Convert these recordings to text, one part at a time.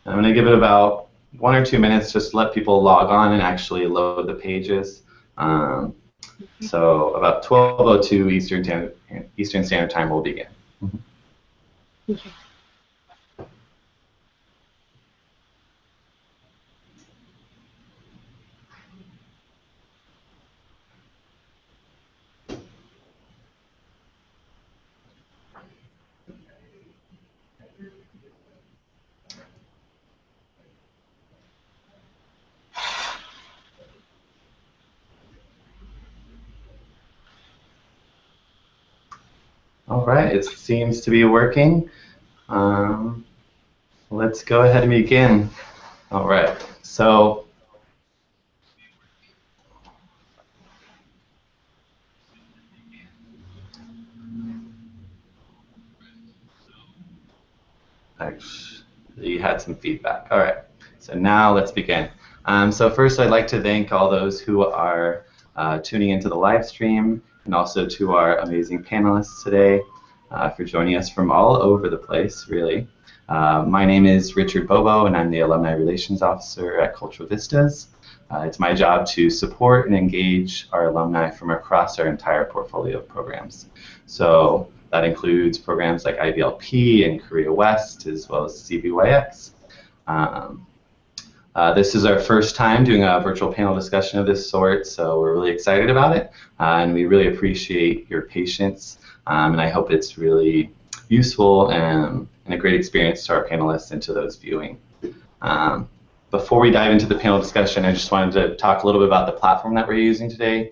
I'm going to give it about 1 or 2 minutes just to let people log on and actually load the pages. So about 12:02 Eastern Standard Time will begin. Okay. All right, it seems to be working. Let's go ahead and begin. All right, so actually, you had some feedback. All right, so now let's begin. So first, I'd like to thank all those who are tuning into the live stream, and also to our amazing panelists today for joining us from all over the place, really. My name is Richard Bobo, and I'm the Alumni Relations Officer at Cultural Vistas. It's my job to support and engage our alumni from across our entire portfolio of programs. So that includes programs like IBLP and Korea West, as well as CBYX. This is our first time doing a virtual panel discussion of this sort, so we're really excited about it, and we really appreciate your patience, and I hope it's really useful and a great experience to our panelists and to those viewing. Before we dive into the panel discussion, I just wanted to talk a little bit about the platform that we're using today.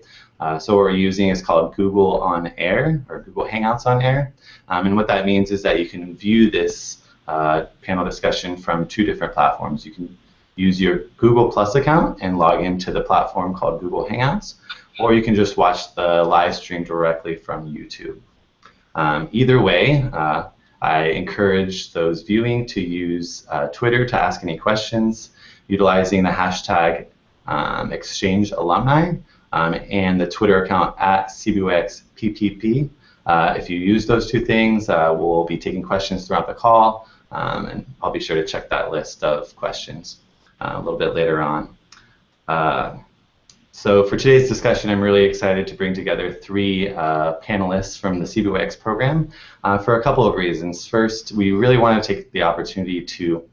So what we're using is called Google On Air, or Google Hangouts on Air, and what that means is that you can view this panel discussion from 2 different platforms. You can use your Google Plus account and log into the platform called Google Hangouts, or you can just watch the live stream directly from YouTube. Either way, I encourage those viewing to use Twitter to ask any questions, utilizing the hashtag Exchange Alumni and the Twitter account at CBYX PPP. If you use those 2 things, we'll be taking questions throughout the call, and I'll be sure to check that list of questions a little bit later on. So for today's discussion, I'm really excited to bring together 3 panelists from the CBYX program for a couple of reasons. First, we really want to take the opportunity to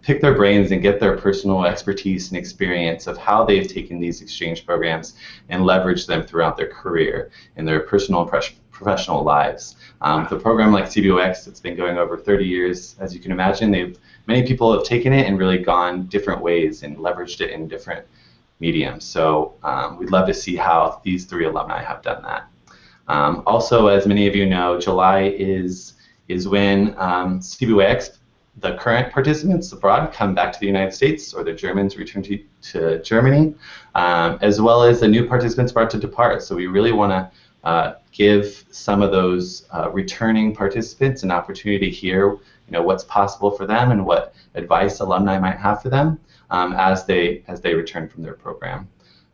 pick their brains and get their personal expertise and experience of how they've taken these exchange programs and leveraged them throughout their career in their personal and professional lives. With a program like CBYX that's been going over 30 years, as you can imagine, many people have taken it and really gone different ways and leveraged it in different mediums. So we'd love to see how these 3 alumni have done that. Also, as many of you know, July is when CBYX, the current participants abroad, come back to the United States, or the Germans return to Germany, as well as the new participants about to depart. So we really want to give some of those returning participants an opportunity to hear, what's possible for them and what advice alumni might have for them as they return from their program.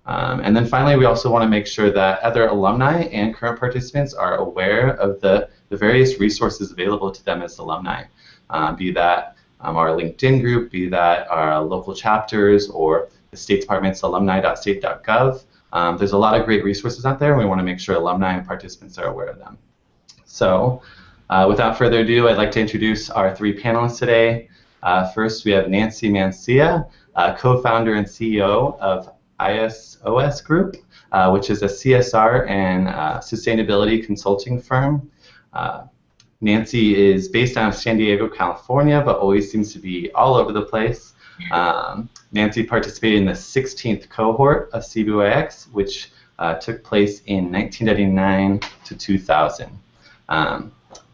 And then finally, we also want to make sure that other alumni and current participants are aware of the various resources available to them as alumni, be that our LinkedIn group, be that our local chapters, or the State Department's alumni.state.gov. There's a lot of great resources out there, and we want to make sure alumni and participants are aware of them. So without further ado, I'd like to introduce our 3 panelists today. First, we have Nancy Mancia, co-founder and CEO of ISOS Group, which is a CSR and sustainability consulting firm. Nancy is based out of San Diego, California, but always seems to be all over the place. Nancy participated in the 16th cohort of CBYX, which took place in 1999 to 2000.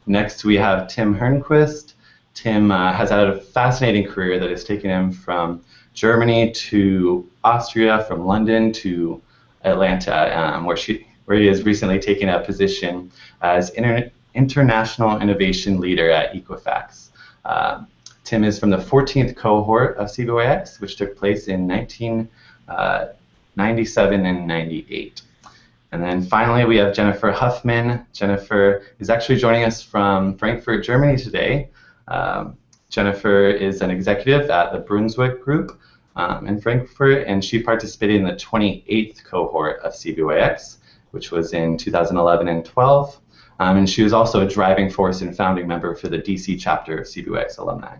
Next, we have Tim Hernquist. Tim has had a fascinating career that has taken him from Germany to Austria, from London to Atlanta, where he has recently taken a position as International Innovation Leader at Equifax. Tim is from the 14th cohort of CBYX, which took place in 1997 and 98. And then finally, we have Jennifer Huffman. Jennifer is actually joining us from Frankfurt, Germany today. Jennifer is an executive at the Brunswick Group in Frankfurt, and she participated in the 28th cohort of CBYX, which was in 2011 and 12. And she was also a driving force and founding member for the DC chapter of CBYX Alumni.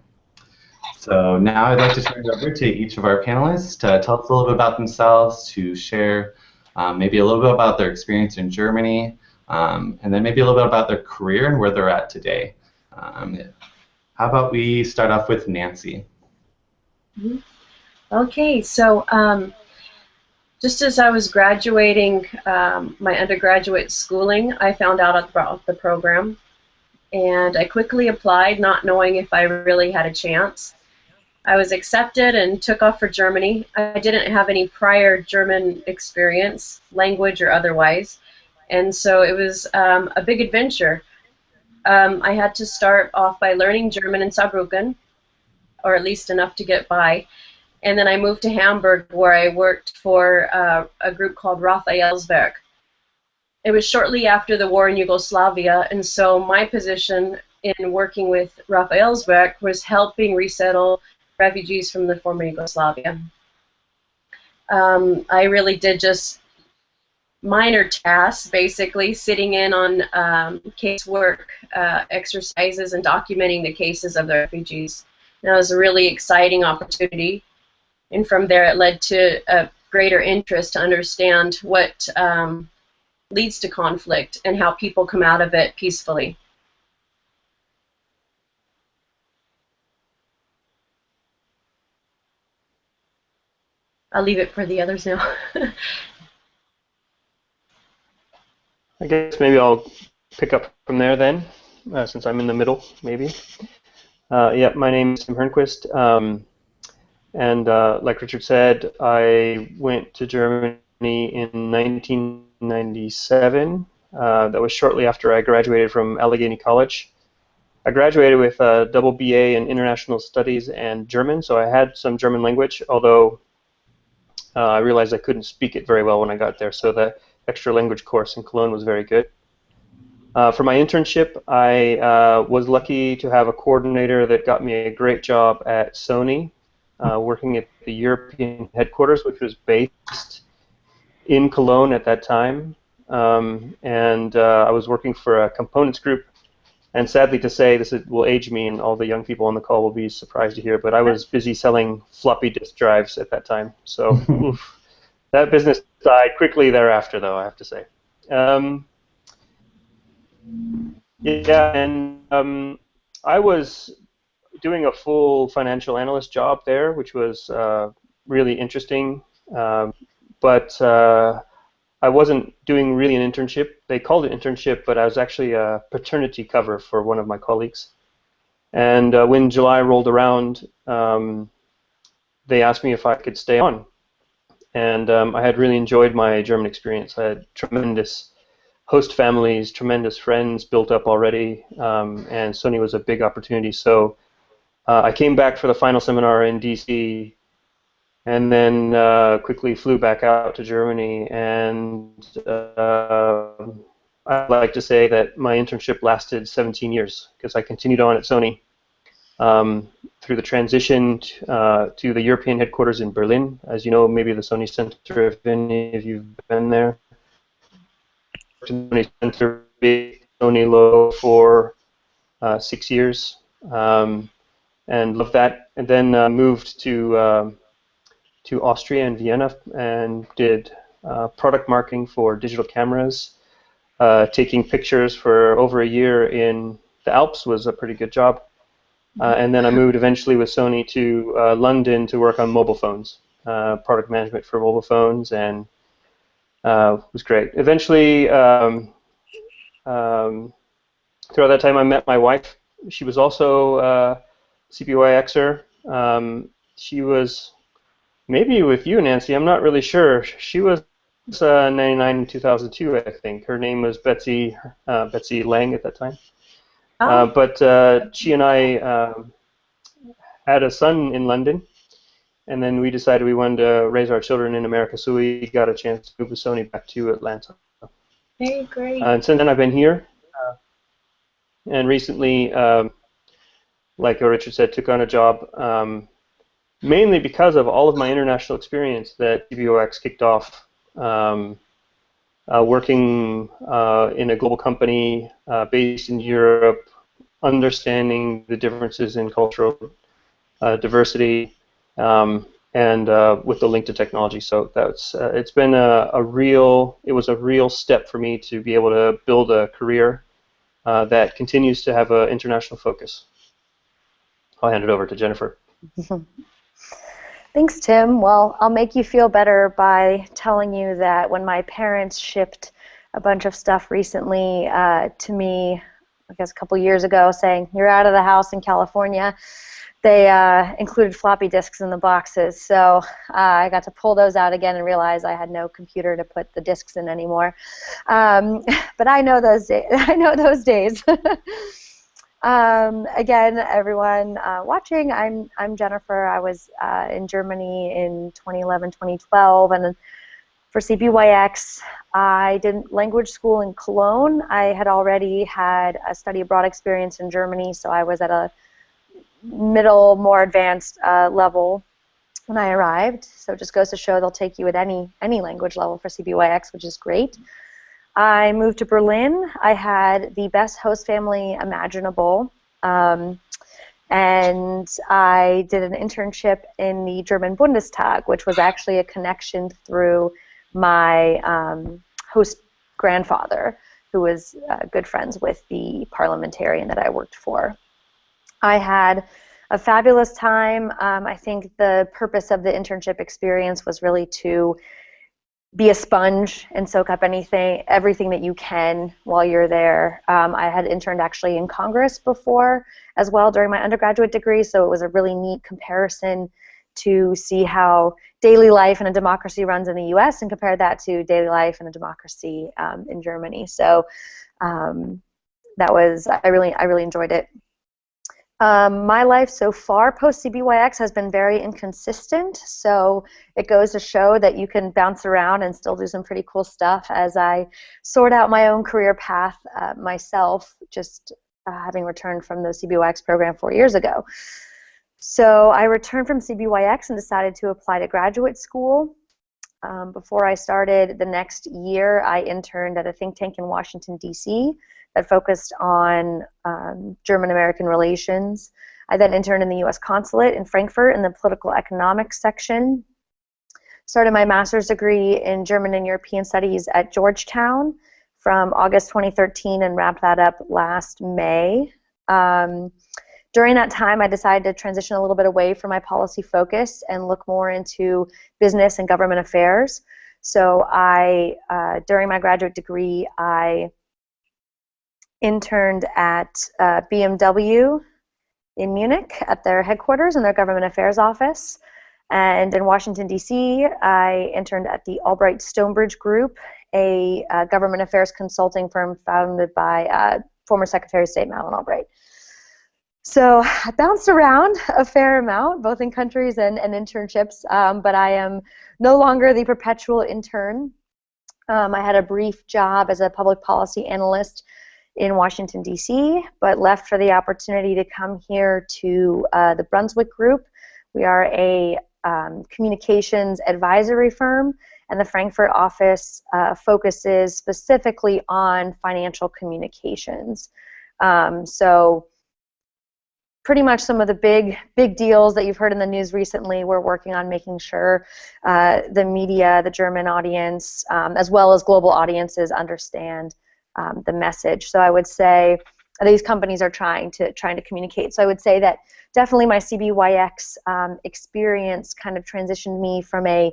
So now I'd like to turn it over to each of our panelists to tell us a little bit about themselves, to share maybe a little bit about their experience in Germany, and then maybe a little bit about their career and where they're at today. How about we start off with Nancy? Okay, so just as I was graduating my undergraduate schooling, I found out about the program, and I quickly applied, not knowing if I really had a chance. I was accepted and took off for Germany. I didn't have any prior German experience, language or otherwise, and so it was a big adventure. I had to start off by learning German in Saarbrücken, or at least enough to get by. And then I moved to Hamburg, where I worked for a group called Raphaelswerk. It was shortly after the war in Yugoslavia, and so my position in working with Raphaelswerk was helping resettle refugees from the former Yugoslavia. I really did just minor tasks, basically sitting in on casework exercises and documenting the cases of the refugees. And that was a really exciting opportunity. And from there, it led to a greater interest to understand what leads to conflict and how people come out of it peacefully. I'll leave it for the others now. I guess maybe I'll pick up from there then, since I'm in the middle, maybe. Yeah, my name is Hernquist. And like Richard said, I went to Germany in 1997. That was shortly after I graduated from Allegheny College. I graduated with a double BA in International Studies and German, so I had some German language, although I realized I couldn't speak it very well when I got there, so the extra language course in Cologne was very good. For my internship, I was lucky to have a coordinator that got me a great job at Sony, working at the European headquarters, which was based in Cologne at that time. And I was working for a components group. And sadly to say, this will age me, and all the young people on the call will be surprised to hear, but I was busy selling floppy disk drives at that time. So oof, that business died quickly thereafter, though, I have to say. Yeah, and I was doing a full financial analyst job there, which was really interesting. But I wasn't doing really an internship. They called it internship, but I was actually a paternity cover for one of my colleagues. And when July rolled around, they asked me if I could stay on. And I had really enjoyed my German experience. I had tremendous host families, tremendous friends built up already, and Sony was a big opportunity. So I came back for the final seminar in DC, and then quickly flew back out to Germany. And I'd like to say that my internship lasted 17 years, because I continued on at Sony through the transition to the European headquarters in Berlin. As you know, maybe the Sony Center, if any of you've been there. Sony Center, big Sony logo for 6 years, and loved that. And then moved to Austria and Vienna and did product marketing for digital cameras. Taking pictures for over a year in the Alps was a pretty good job. And then I moved eventually with Sony to London to work on mobile phones, product management for mobile phones, and was great. Eventually, throughout that time, I met my wife. She was also a CBYXer. She was maybe with you, Nancy. I'm not really sure. She was 99 in 2002, I think. Her name was Betsy Lang at that time. But she and I had a son in London, and then we decided we wanted to raise our children in America, so we got a chance to move with Sony back to Atlanta. Very great. And since then I've been here, and recently like Richard said, took on a job mainly because of all of my international experience that CBYX kicked off. Working in a global company based in Europe, understanding the differences in cultural diversity, and with the link to technology. So that's it's been it was a real step for me to be able to build a career that continues to have an international focus. I'll hand it over to Jennifer. Thanks, Tim. Well, I'll make you feel better by telling you that when my parents shipped a bunch of stuff recently to me, I guess a couple years ago, saying, "You're out of the house in California," they included floppy disks in the boxes. So I got to pull those out again and realize I had no computer to put the disks in anymore. But I know those days. I know those days. Again, everyone watching, I'm Jennifer. I was in Germany in 2011, 2012, and for CBYX, I did language school in Cologne. I had already had a study abroad experience in Germany, so I was at a middle, more advanced level when I arrived. So it just goes to show they'll take you at any language level for CBYX, which is great. I moved to Berlin. I had the best host family imaginable, and I did an internship in the German Bundestag, which was actually a connection through my host grandfather, who was good friends with the parliamentarian that I worked for. I had a fabulous time. I think the purpose of the internship experience was really to be a sponge and soak up everything that you can while you're there. I had interned actually in Congress before as well during my undergraduate degree, so it was a really neat comparison to see how daily life in a democracy runs in the US and compare that to daily life in a democracy in Germany. So that was, I really enjoyed it. My life so far post CBYX has been very inconsistent, so it goes to show that you can bounce around and still do some pretty cool stuff as I sort out my own career path myself, just having returned from the CBYX program 4 years ago. So I returned from CBYX and decided to apply to graduate school. Before I started the next year, I interned at a think tank in Washington, D.C. that focused on German-American relations. I then interned in the U.S. consulate in Frankfurt in the political economics section. Started my master's degree in German and European studies at Georgetown from August 2013 and wrapped that up last May. During that time, I decided to transition a little bit away from my policy focus and look more into business and government affairs. So during my graduate degree, I interned at BMW in Munich at their headquarters in their government affairs office. And in Washington, D.C., I interned at the Albright Stonebridge Group, a government affairs consulting firm founded by former Secretary of State Madeleine Albright. So I bounced around a fair amount, both in countries and internships, but I am no longer the perpetual intern. I had a brief job as a public policy analyst in Washington, D.C., but left for the opportunity to come here to the Brunswick Group. We are a communications advisory firm, and the Frankfurt office focuses specifically on financial communications. So pretty much some of the big deals that you've heard in the news recently, we're working on making sure the media, the German audience, as well as global audiences understand the message. So I would say these companies are trying to communicate. So I would say that definitely my CBYX experience kind of transitioned me from a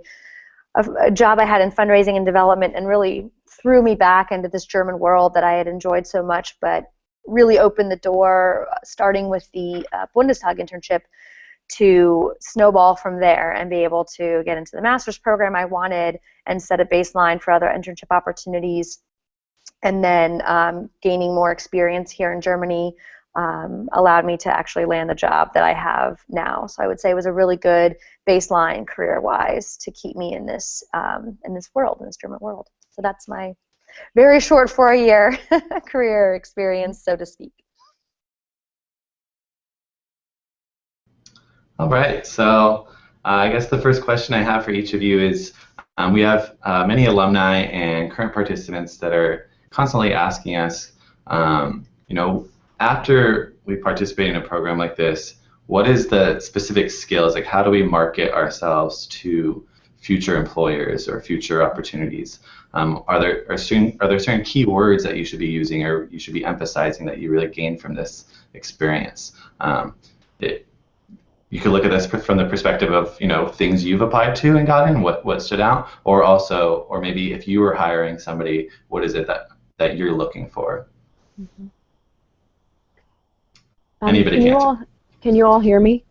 job I had in fundraising and development and really threw me back into this German world that I had enjoyed so much, but really opened the door, starting with the Bundestag internship, to snowball from there and be able to get into the master's program I wanted and set a baseline for other internship opportunities. And then gaining more experience here in Germany allowed me to actually land the job that I have now. So I would say it was a really good baseline career-wise to keep me in this world, in this German world. So that's my very short 4-year career experience, so to speak. All right, so I guess the first question I have for each of you is, we have many alumni and current participants that are constantly asking us, you know, after we participate in a program like this, what is the specific skills, like how do we market ourselves to future employers or future opportunities? Are there certain key words that you should be using or you should be emphasizing that you really gain from this experience? You could look at this from the perspective of, you know, things you've applied to and gotten, what stood out, or also, or maybe if you were hiring somebody, what is it that you're looking for? Mm-hmm. Anybody can you all hear me?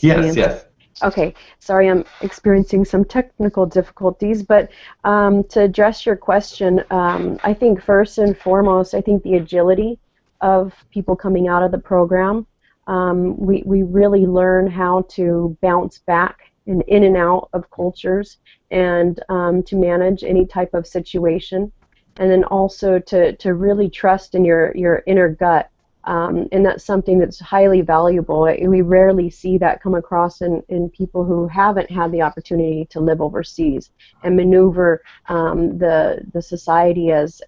Yes, yes. Okay, sorry, I'm experiencing some technical difficulties, but to address your question, I think first and foremost, I think the agility of people coming out of the program. We really learn how to bounce back and in and out of cultures and to manage any type of situation, and then also to really trust in your inner gut. And that's something that's highly valuable. We rarely see that come across in people who haven't had the opportunity to live overseas and maneuver the society as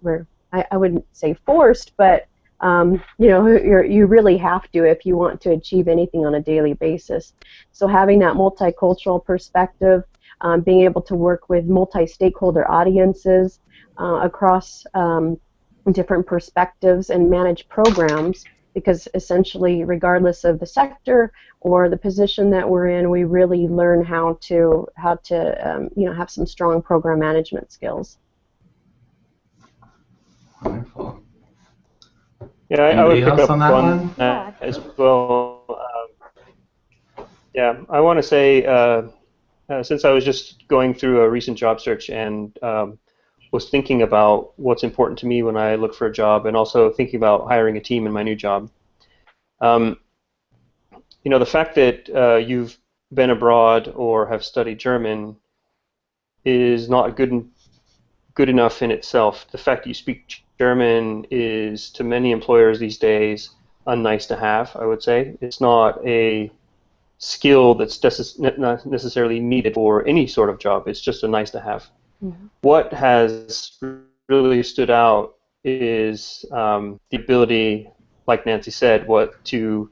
we're, I wouldn't say forced, but you know, you really have to if you want to achieve anything on a daily basis. So having that multicultural perspective, being able to work with multi-stakeholder audiences across different perspectives and manage programs, because essentially regardless of the sector or the position that we're in, we really learn how to you know, have some strong program management skills. Wonderful. Yeah, I would pick up on that as well. Yeah, I want to say, since I was just going through a recent job search and was thinking about what's important to me when I look for a job, and also thinking about hiring a team in my new job. You know, the fact that you've been abroad or have studied German is not good enough in itself. The fact that you speak German is, to many employers these days, a nice to have, I would say. It's not a skill that's not necessarily needed for any sort of job. It's just a nice to have. Mm-hmm. What has really stood out is the ability, like Nancy said, to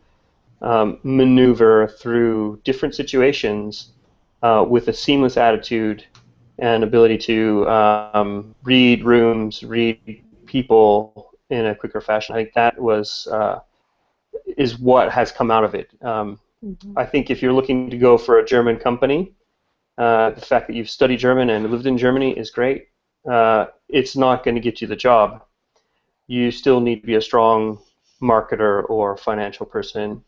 maneuver through different situations with a seamless attitude and ability to read rooms, read people in a quicker fashion. I think that is what has come out of it. Mm-hmm. I think if you're looking to go for a German company, the fact that you've studied German and lived in Germany is great. It's not going to get you the job. You still need to be a strong marketer or financial person.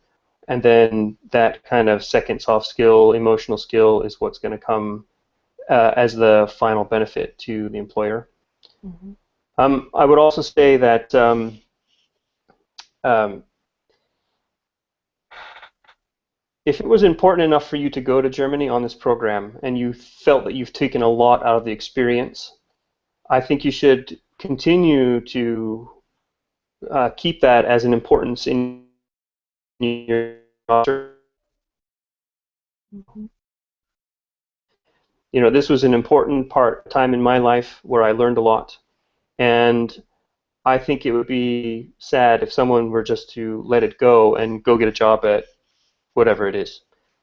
And then that kind of second soft skill, emotional skill, is what's going to come as the final benefit to the employer. Mm-hmm. I would also say that if it was important enough for you to go to Germany on this program and you felt that you've taken a lot out of the experience, I think you should continue to keep that as an importance in your roster. Mm-hmm. You know, this was an important time in my life where I learned a lot, and I think it would be sad if someone were just to let it go and go get a job at whatever it is.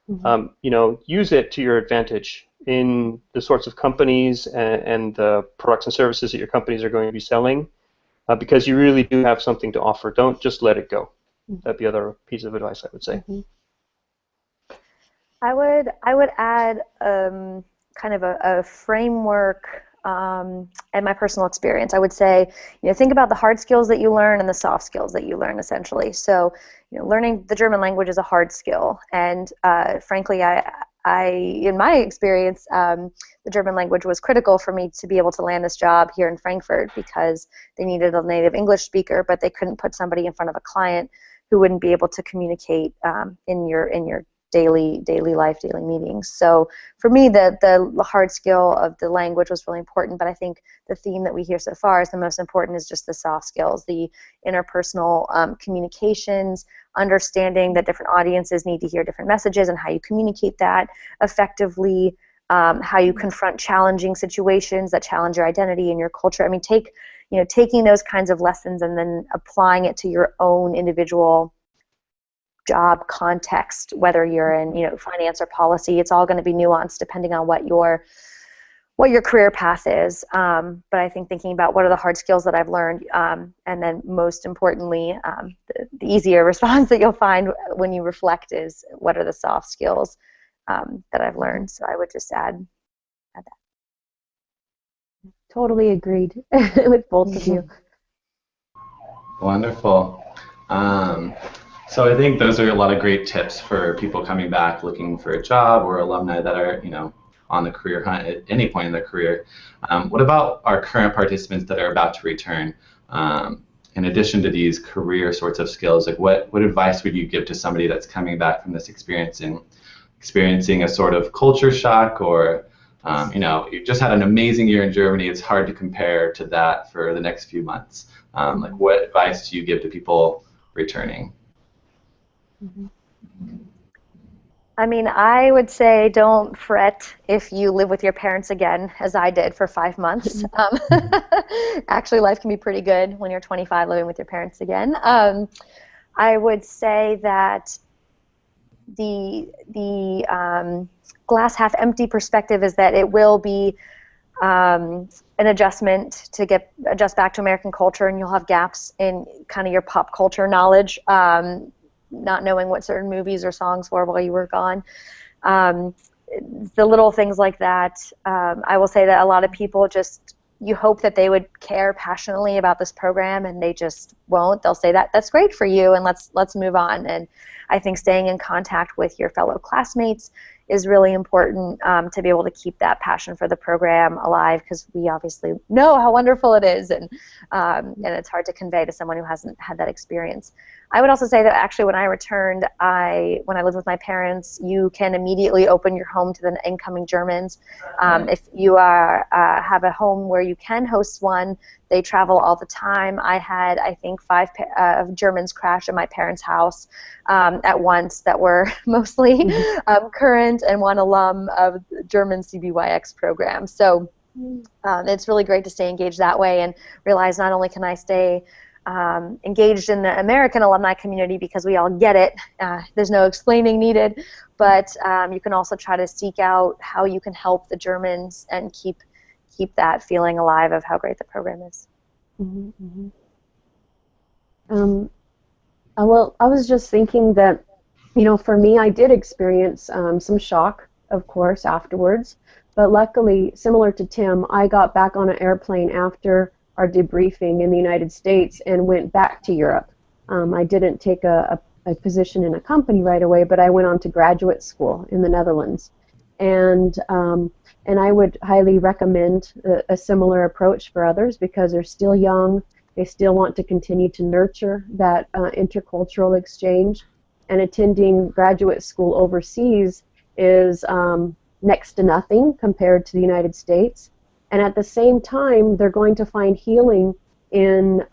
Mm-hmm. You know, use it to your advantage in the sorts of companies and the products and services that your companies are going to be selling, because you really do have something to offer. Don't just let it go. Mm-hmm. That'd be the other piece of advice I would say. Mm-hmm. I would add kind of a framework and my personal experience. I would say, you know, think about the hard skills that you learn and the soft skills that you learn, essentially. So, you know, learning the German language is a hard skill, and frankly, in my experience, the German language was critical for me to be able to land this job here in Frankfurt, because they needed a native English speaker, but they couldn't put somebody in front of a client who wouldn't be able to communicate in your daily life, daily meetings. So for me, the hard skill of the language was really important, but I think the theme that we hear so far is the most important is just the soft skills, the interpersonal communications, understanding that different audiences need to hear different messages and how you communicate that effectively, how you confront challenging situations that challenge your identity and your culture. I mean, taking those kinds of lessons and then applying it to your own individual job context, whether you're in finance or policy, it's all going to be nuanced depending on what your career path is. But I think thinking about what are the hard skills that I've learned, and then most importantly, the easier response that you'll find when you reflect is what are the soft skills that I've learned. So I would just add that. Totally agreed with both of you. Wonderful. So I think those are a lot of great tips for people coming back looking for a job or alumni that are, on the career hunt at any point in their career. What about our current participants that are about to return? In addition to these career sorts of skills, like what advice would you give to somebody that's coming back from this experience and experiencing a sort of culture shock, or you just had an amazing year in Germany, it's hard to compare to that for the next few months. Like what advice do you give to people returning? I mean, I would say don't fret if you live with your parents again, as I did for 5 months. Actually, life can be pretty good when you're 25 living with your parents again. I would say that the glass half empty perspective is that it will be an adjustment to adjust back to American culture, and you'll have gaps in kind of your pop culture knowledge, not knowing what certain movies or songs were while you were gone. The little things like that. I will say that a lot of people you hope that they would care passionately about this program, and they just won't. They'll say that's great for you, and let's move on. And I think staying in contact with your fellow classmates is really important to be able to keep that passion for the program alive, because we obviously know how wonderful it is, and it's hard to convey to someone who hasn't had that experience. I would also say that actually when I returned, when I lived with my parents, you can immediately open your home to the incoming Germans. If you have a home where you can host one, they travel all the time. I had, I think, 5 Germans crash at my parents' house at once that were mostly current and one alum of the German CBYX program. So it's really great to stay engaged that way and realize not only can I stay engaged in the American alumni community because we all get it, there's no explaining needed, but you can also try to seek out how you can help the Germans and keep that feeling alive of how great the program is. Well, I was just thinking that, for me, I did experience some shock, of course, afterwards, but luckily, similar to Tim, I got back on an airplane after our debriefing in the United States and went back to Europe. I didn't take a position in a company right away, but I went on to graduate school in the Netherlands. And I would highly recommend a similar approach for others because they're still young, they still want to continue to nurture that intercultural exchange, and attending graduate school overseas is next to nothing compared to the United States. And at the same time, they're going to find healing in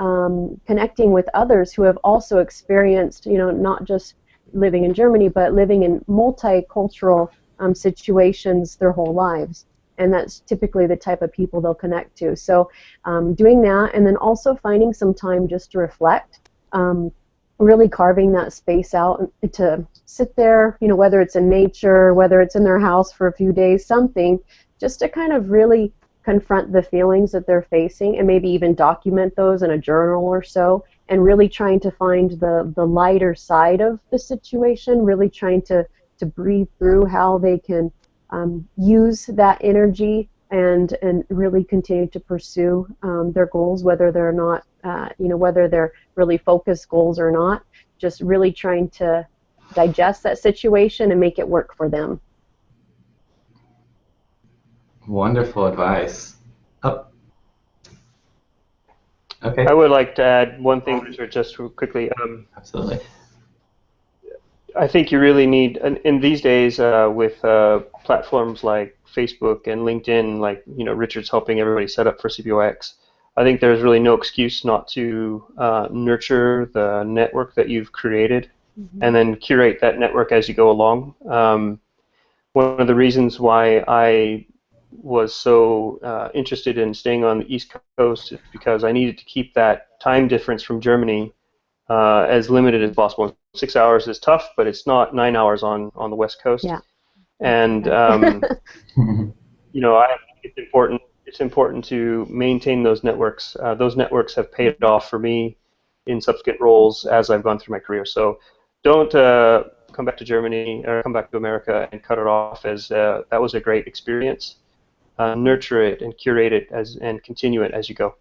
connecting with others who have also experienced, not just living in Germany, but living in multicultural situations their whole lives. And that's typically the type of people they'll connect to. So doing that, and then also finding some time just to reflect, really carving that space out to sit there, whether it's in nature, whether it's in their house for a few days, something, just to kind of really confront the feelings that they're facing and maybe even document those in a journal or so, and really trying to find the lighter side of the situation, really trying to breathe through how they can use that energy and really continue to pursue their goals, whether they're not, whether they're really focused goals or not, just really trying to digest that situation and make it work for them. Wonderful advice. Oh. Okay. I would like to add one thing, Richard, just quickly. Absolutely. I think you really need, in these days with platforms like Facebook and LinkedIn, like Richard's helping everybody set up for CBYX. I think there's really no excuse not to nurture the network that you've created, and then curate that network as you go along. One of the reasons why I was so interested in staying on the East Coast is because I needed to keep that time difference from Germany as limited as possible. 6 hours is tough, but it's not 9 hours on the West Coast. Yeah. And I think it's important to maintain those networks. Those networks have paid off for me in subsequent roles as I've gone through my career. So don't come back to Germany or come back to America and cut it off as that was a great experience. Nurture it and curate it and continue it as you go.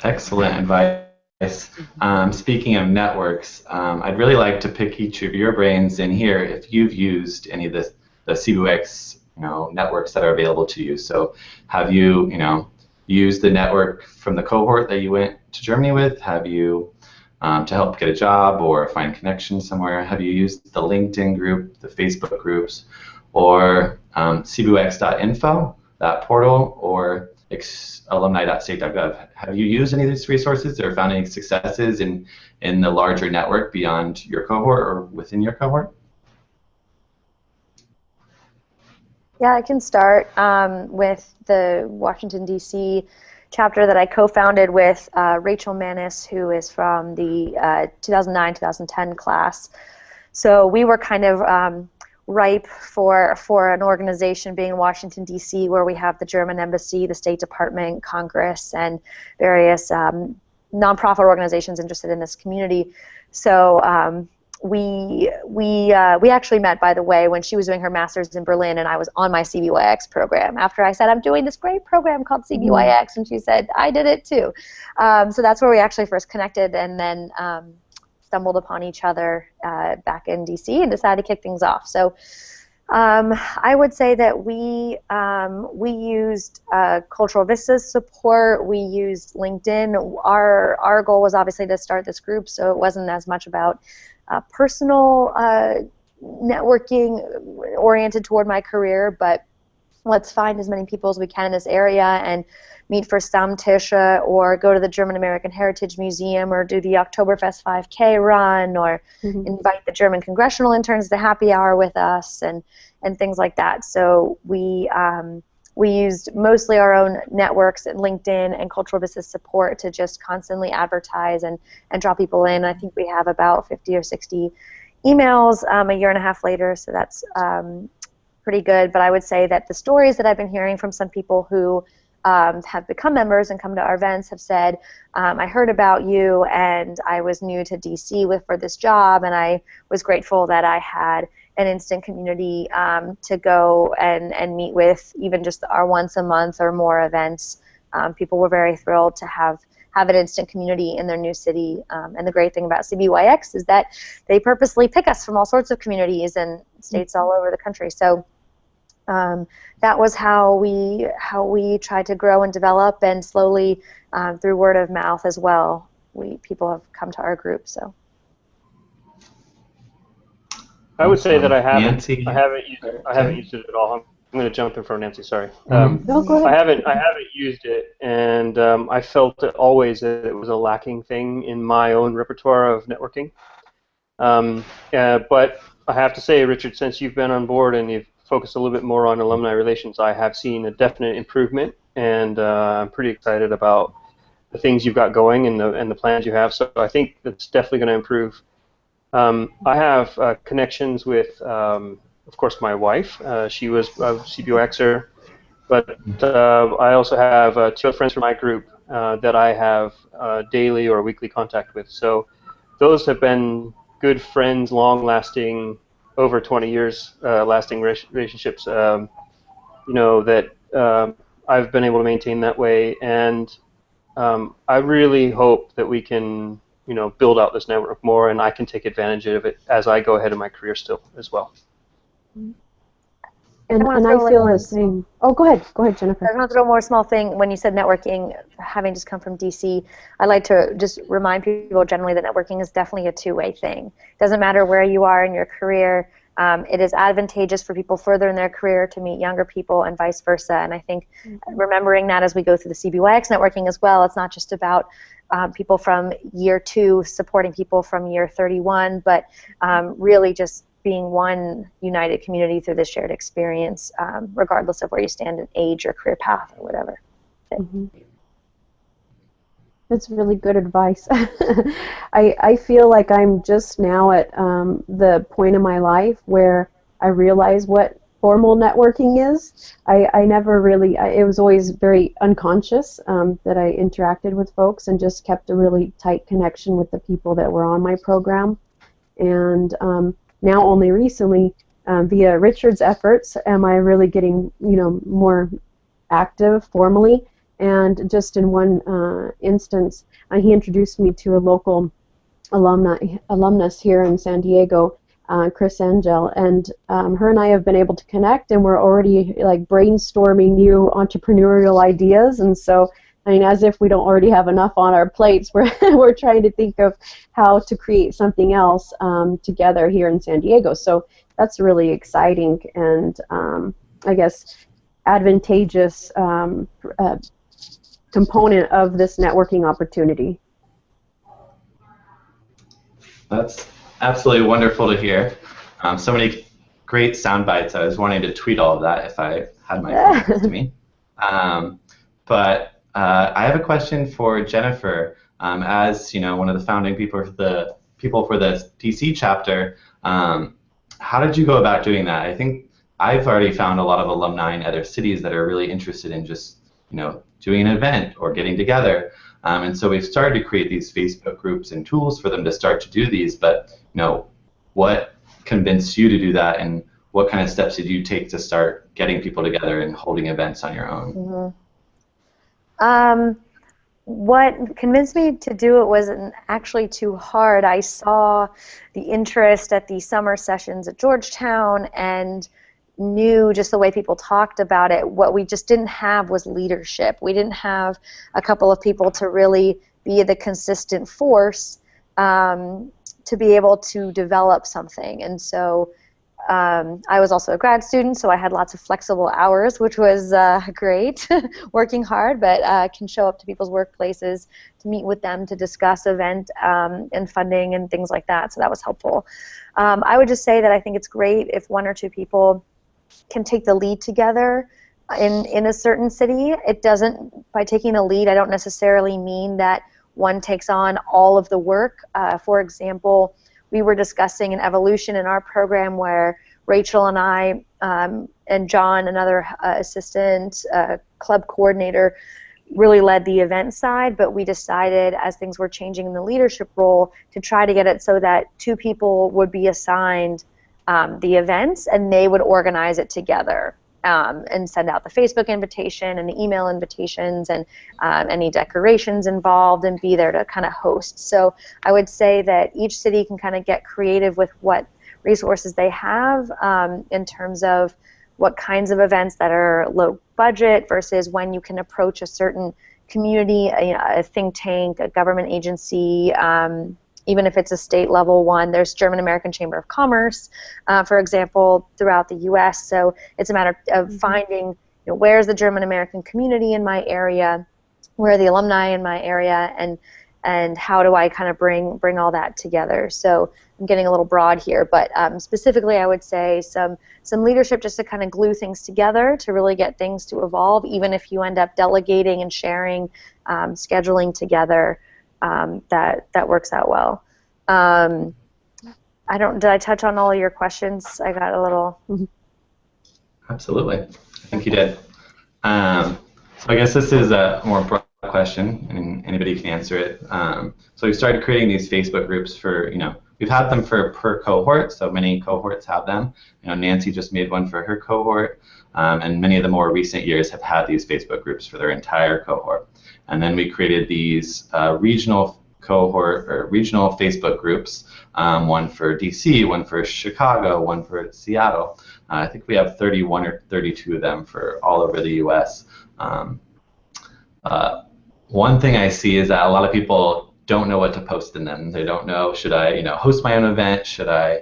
Excellent advice. Speaking of networks, I'd really like to pick each of your brains in here if you've used any of the CBYX networks that are available to you. So have you used the network from the cohort that you went to Germany with? Have you to help get a job or find connections somewhere? Have you used the LinkedIn group, the Facebook groups, or CBYX.info, that portal, or alumni.state.gov? Have you used any of these resources or found any successes in the larger network beyond your cohort or within your cohort? Yeah, I can start with the Washington, D.C. chapter that I co-founded with Rachel Manis, who is from the 2009-2010 class. So we were kind of ripe for an organization being in Washington, D.C., where we have the German Embassy, the State Department, Congress, and various nonprofit organizations interested in this community. So we actually met, by the way, when she was doing her master's in Berlin and I was on my CBYX program. After I said, I'm doing this great program called CBYX, and she said, I did it too. So that's where we actually first connected, and then stumbled upon each other back in DC and decided to kick things off. So I would say that we used Cultural Vista's support. We used LinkedIn. Our goal was obviously to start this group, so it wasn't as much about personal networking oriented toward my career, but let's find as many people as we can in this area and meet for Stammtische or go to the German American Heritage Museum or do the Oktoberfest 5K run or invite the German congressional interns to happy hour with us and things like that. So we used mostly our own networks at LinkedIn and Cultural Business support to just constantly advertise and draw people in. I think we have about 50 or 60 emails a year and a half later, so that's pretty good. But I would say that the stories that I've been hearing from some people who have become members and come to our events have said, I heard about you and I was new to DC for this job, and I was grateful that I had an instant community to go and meet with, even just our once a month or more events. People were very thrilled to have an instant community in their new city. And the great thing about CBYX is that they purposely pick us from all sorts of communities and states all over the country. So that was how we tried to grow and develop, and slowly through word of mouth as well, people have come to our group. So I would say that I haven't Nancy? used it at all. I'm going to jump in front of Nancy. Sorry. No, go ahead. I haven't used it, and I felt it always that it was a lacking thing in my own repertoire of networking. But I have to say, Richard, since you've been on board and you've focused a little bit more on alumni relations, I have seen a definite improvement, and I'm pretty excited about the things you've got going and the plans you have. So I think that's definitely going to improve. I have connections with, of course, my wife. She was a CBYXer, but I also have 2 friends from my group that I have daily or weekly contact with. So those have been good friends, long-lasting, over 20 years lasting relationships, that I've been able to maintain that way. And I really hope that we can build out this network more, and I can take advantage of it as I go ahead in my career still as well. And I feel the same. Oh, go ahead, Jennifer. I want to throw more small thing. When you said networking, having just come from DC, I like to just remind people generally that networking is definitely a two-way thing. It doesn't matter where you are in your career. It is advantageous for people further in their career to meet younger people and vice versa. And I think remembering that as we go through the CBYX networking as well, it's not just about people from year 2 supporting people from year 31, but really just being one united community through this shared experience, regardless of where you stand in age or career path or whatever. That's really good advice. I feel like I'm just now at the point in my life where I realize what formal networking is. I never really, it was always very unconscious that I interacted with folks and just kept a really tight connection with the people that were on my program. And now only recently, via Richard's efforts, am I really getting, more active formally. And just in one instance, he introduced me to a local alumnus here in San Diego, Chris Angel, and her and I have been able to connect, and we're already like brainstorming new entrepreneurial ideas. And so, I mean, as if we don't already have enough on our plates, we're trying to think of how to create something else together here in San Diego. So that's really exciting, and I guess advantageous component of this networking opportunity. That's absolutely wonderful to hear. So many great sound bites. I was wanting to tweet all of that if I had my phone next to me. But I have a question for Jennifer. As one of the founding people for the DC chapter, how did you go about doing that? I think I've already found a lot of alumni in other cities that are really interested in just doing an event or getting together. And so we've started to create these Facebook groups and tools for them to start to do these. But what convinced you to do that, and what kind of steps did you take to start getting people together and holding events on your own? What convinced me to do it wasn't actually too hard. I saw the interest at the summer sessions at Georgetown and knew just the way people talked about it. What we just didn't have was leadership. We didn't have a couple of people to really be the consistent force to be able to develop something. And so I was also a grad student, so I had lots of flexible hours, which was great, working hard, but can show up to people's workplaces to meet with them to discuss event and funding and things like that, so that was helpful. I would just say that I think it's great if one or two people can take the lead together in a certain city. It doesn't, by taking the lead, I don't necessarily mean that one takes on all of the work. For example, we were discussing an evolution in our program where Rachel and I and John, another assistant club coordinator, really led the event side, but we decided as things were changing in the leadership role to try to get it so that two people would be assigned the events and they would organize it together and send out the Facebook invitation and the email invitations and any decorations involved and be there to kind of host. So I would say that each city can kind of get creative with what resources they have in terms of what kinds of events that are low budget versus when you can approach a certain community, a think tank, a government agency, even if it's a state level one. There's German American Chamber of Commerce, for example, throughout the U.S. So it's a matter of finding, where's the German American community in my area, where are the alumni in my area, and how do I kind of bring all that together. So I'm getting a little broad here, but specifically I would say some leadership just to kind of glue things together to really get things to evolve, even if you end up delegating and sharing, scheduling together. That works out well. Did I touch on all your questions? I got a little. Absolutely, I think you did. So I guess this is a more broad question, and anybody can answer it. So we started creating these Facebook groups for, we've had them for per cohort, so many cohorts have them. Nancy just made one for her cohort, and many of the more recent years have had these Facebook groups for their entire cohort. And then we created these regional cohort or regional Facebook groups, one for DC, one for Chicago, one for Seattle. I think we have 31 or 32 of them for all over the US. One thing I see is that a lot of people don't know what to post in them. They don't know, should I host my own event? Should I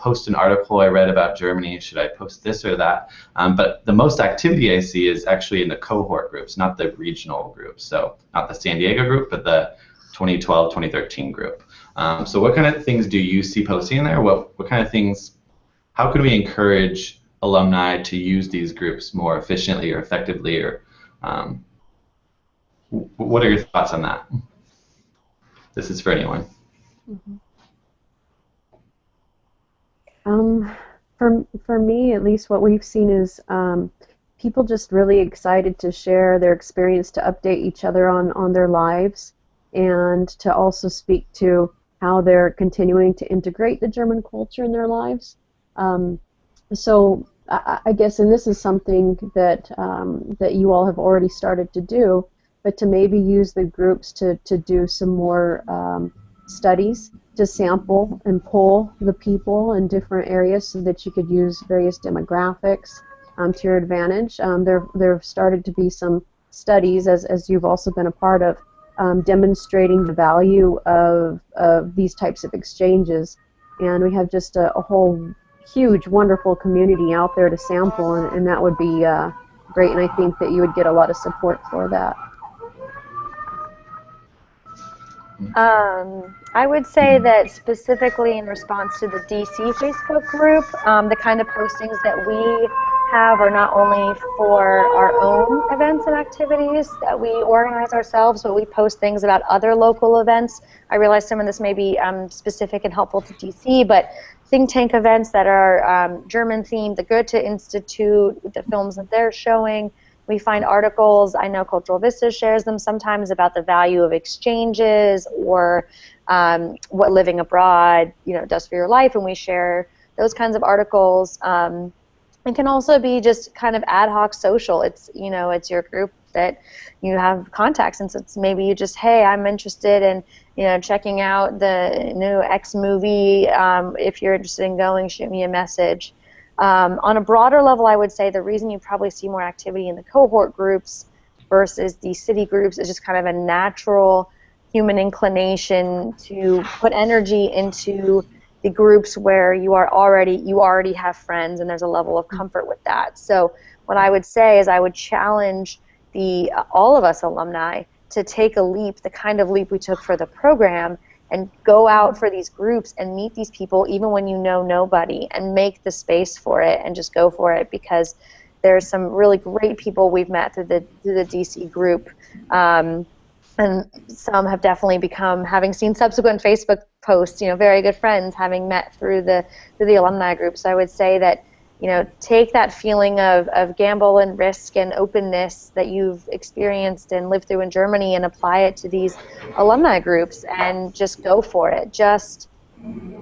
post an article I read about Germany? Should I post this or that? But the most activity I see is actually in the cohort groups, not the regional groups. So not the San Diego group, but the 2012, 2013 group. So what kind of things do you see posting in there? What kind of things, how can we encourage alumni to use these groups more efficiently or effectively? Or what are your thoughts on that? This is for anyone. Mm-hmm. For me, at least, what we've seen is people just really excited to share their experience, to update each other on their lives, and to also speak to how they're continuing to integrate the German culture in their lives. So I guess, and this is something that that you all have already started to do, but to maybe use the groups to do some more studies, to sample and poll the people in different areas so that you could use various demographics to your advantage. There have started to be some studies, as you've also been a part of, demonstrating the value of these types of exchanges. And we have just a whole huge, wonderful community out there to sample, and that would be great, and I think that you would get a lot of support for that. I would say that specifically in response to the DC Facebook group, the kind of postings that we have are not only for our own events and activities that we organize ourselves, but we post things about other local events. I realize some of this may be specific and helpful to DC, but think tank events that are German themed, the Goethe Institute, the films that they're showing. We find articles, I know Cultural Vista shares them sometimes, about the value of exchanges or what living abroad does for your life, and we share those kinds of articles. It can also be just kind of ad hoc social. It's it's your group that you have contacts, and so it's maybe you just, hey, I'm interested in checking out the new X movie. If you're interested in going, shoot me a message. On a broader level, I would say the reason you probably see more activity in the cohort groups versus the city groups is just kind of a natural human inclination to put energy into the groups where you already have friends, and there's a level of comfort with that. So what I would say is I would challenge all of us alumni to take a leap, the kind of leap we took for the program, and go out for these groups and meet these people even when you know nobody, and make the space for it and just go for it, because there's some really great people we've met through the DC group, and some have definitely become, having seen subsequent Facebook posts, very good friends, having met through the alumni group. So I would say that take that feeling of gamble and risk and openness that you've experienced and lived through in Germany and apply it to these alumni groups, and just go for it. Just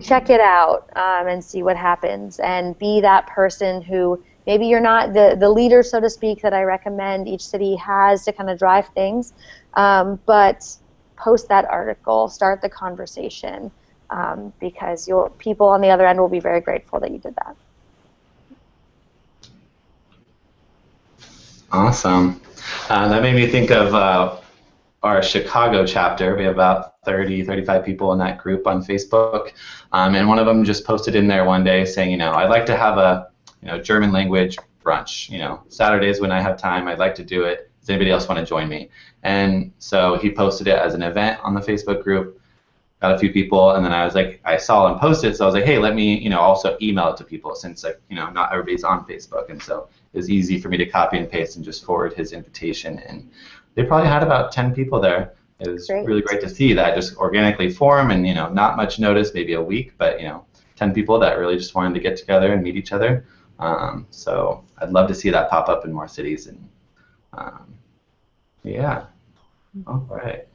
check it out and see what happens, and be that person who maybe you're not the leader, so to speak, that I recommend each city has to kind of drive things, but post that article, start the conversation, because people on the other end will be very grateful that you did that. Awesome. That made me think of our Chicago chapter. We have about 30, 35 people in that group on Facebook, and one of them just posted in there one day saying, I'd like to have a German language brunch. Saturdays when I have time, I'd like to do it. Does anybody else want to join me? And so he posted it as an event on the Facebook group. Got a few people, and then I was like, I saw him post it, so I was like, hey, let me, also email it to people, since not everybody's on Facebook, and so it was easy for me to copy and paste and just forward his invitation, and they probably had about 10 people there. It was really great to see that just organically form, and not much notice, maybe a week, but 10 people that really just wanted to get together and meet each other. So I'd love to see that pop up in more cities, and yeah. All right.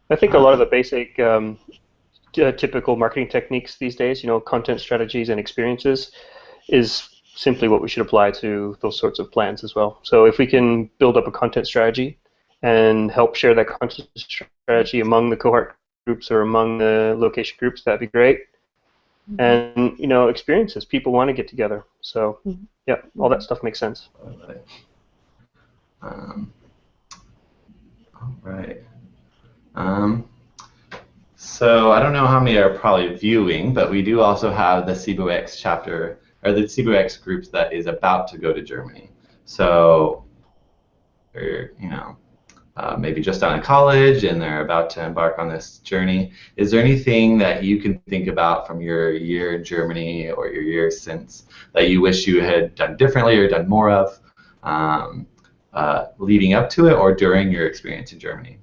I think a lot of the basic typical marketing techniques these days, content strategies and experiences, is simply what we should apply to those sorts of plans as well. So if we can build up a content strategy and help share that content strategy among the cohort groups or among the location groups, that'd be great. And experiences. People want to get together. So yeah, all that stuff makes sense. All right. So I don't know how many are probably viewing, but we do also have the CBYX chapter, or the CBYX group that is about to go to Germany. So they're, maybe just out of college and they're about to embark on this journey. Is there anything that you can think about from your year in Germany or your years since that you wish you had done differently or done more of leading up to it or during your experience in Germany?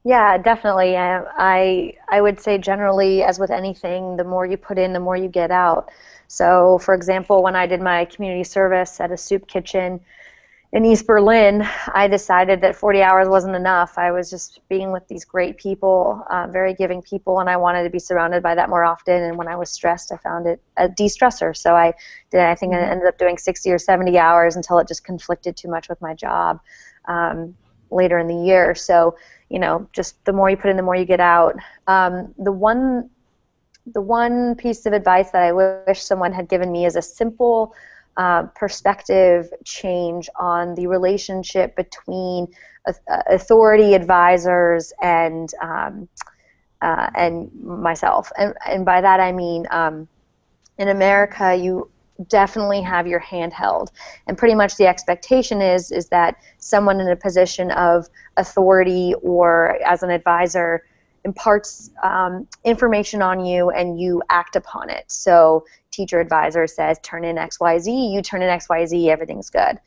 Yeah, definitely. I would say generally, as with anything, the more you put in, the more you get out. So, for example, when I did my community service at a soup kitchen in East Berlin, I decided that 40 hours wasn't enough. I was just being with these great people, very giving people, and I wanted to be surrounded by that more often. And when I was stressed, I found it a de-stressor. So I think I ended up doing 60 or 70 hours until it just conflicted too much with my job later in the year. So, just the more you put in, the more you get out. The one piece of advice that I wish someone had given me is a simple perspective change on the relationship between authority advisors and myself. And by that I mean in America you definitely have your hand held, and pretty much the expectation is that someone in a position of authority or as an advisor imparts information on you and you act upon it. So teacher advisor says turn in XYZ, you turn in XYZ, everything's good.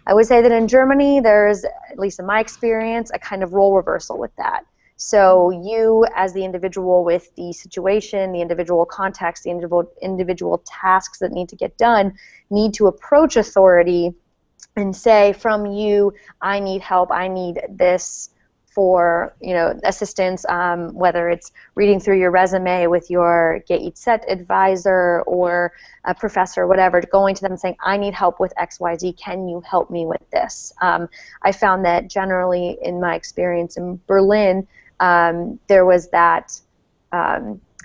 I would say that in Germany there's, at least in my experience, a kind of role reversal with that. So you, as the individual with the situation, the individual context, the individual tasks that need to get done, need to approach authority and say, from you, I need help, I need this for assistance, whether it's reading through your resume with your Get Eat Set advisor or a professor, whatever, going to them and saying, I need help with XYZ, can you help me with this? I found that generally in my experience in Berlin, there was that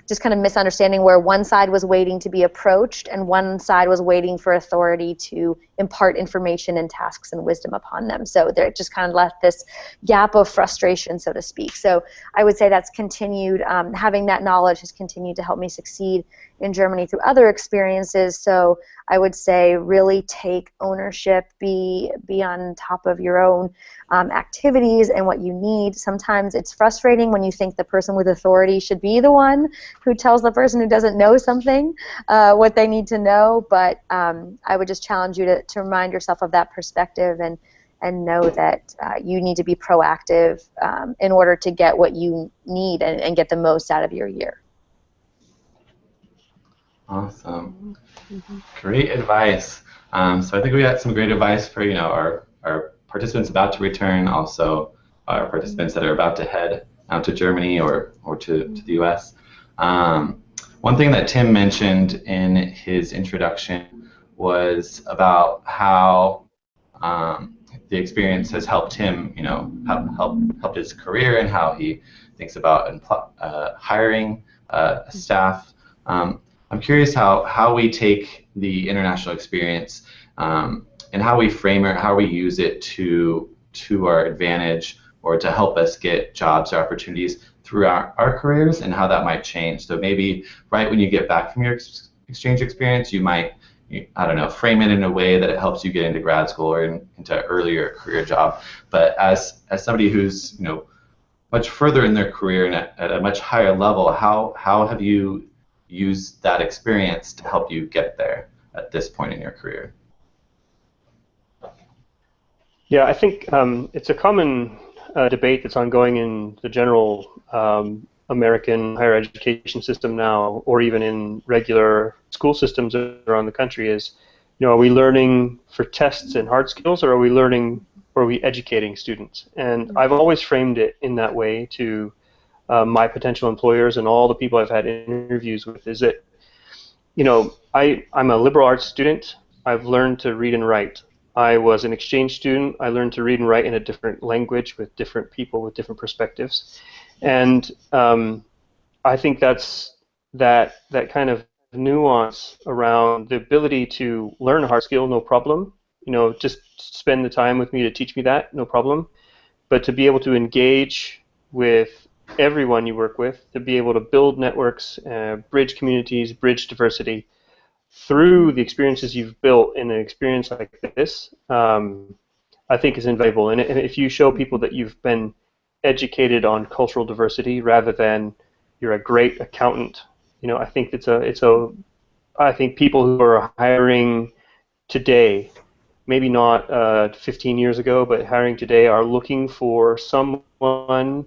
just kind of misunderstanding where one side was waiting to be approached and one side was waiting for authority to impart information and tasks and wisdom upon them. So there just kind of left this gap of frustration, so to speak. So I would say that's continued, having that knowledge has continued to help me succeed in Germany through other experiences. So I would say really take ownership, be on top of your own activities and what you need. Sometimes it's frustrating when you think the person with authority should be the one who tells the person who doesn't know something what they need to know, but I would just challenge you to remind yourself of that perspective and know that you need to be proactive in order to get what you need and get the most out of your year. Awesome. Great advice. So I think we got some great advice for our participants about to return, also our participants that are about to head out to Germany or to the U.S. One thing that Tim mentioned in his introduction was about how the experience has helped him, helped his career and how he thinks about hiring staff. I'm curious how we take the international experience and how we frame it, how we use it to our advantage or to help us get jobs or opportunities through our careers, and how that might change. So maybe right when you get back from your exchange experience, you might, I don't know, frame it in a way that it helps you get into grad school or into an earlier career job. But as somebody who's much further in their career and at a much higher level, how have you used that experience to help you get there at this point in your career? Yeah, I think it's a common debate that's ongoing in the general American higher education system now, or even in regular school systems around the country, is, are we learning for tests and hard skills, or are we educating students? And I've always framed it in that way to my potential employers and all the people I've had interviews with, is that, I'm a liberal arts student. I've learned to read and write. I was an exchange student. I learned to read and write in a different language with different people with different perspectives, and I think that's that kind of nuance around the ability to learn a hard skill, no problem. Just spend the time with me to teach me that, no problem. But to be able to engage with everyone you work with, to be able to build networks, bridge communities, bridge diversity through the experiences you've built in an experience like this, I think is invaluable. And if you show people that you've been educated on cultural diversity rather than you're a great accountant, I think I think people who are hiring today, maybe not 15 years ago, but hiring today, are looking for someone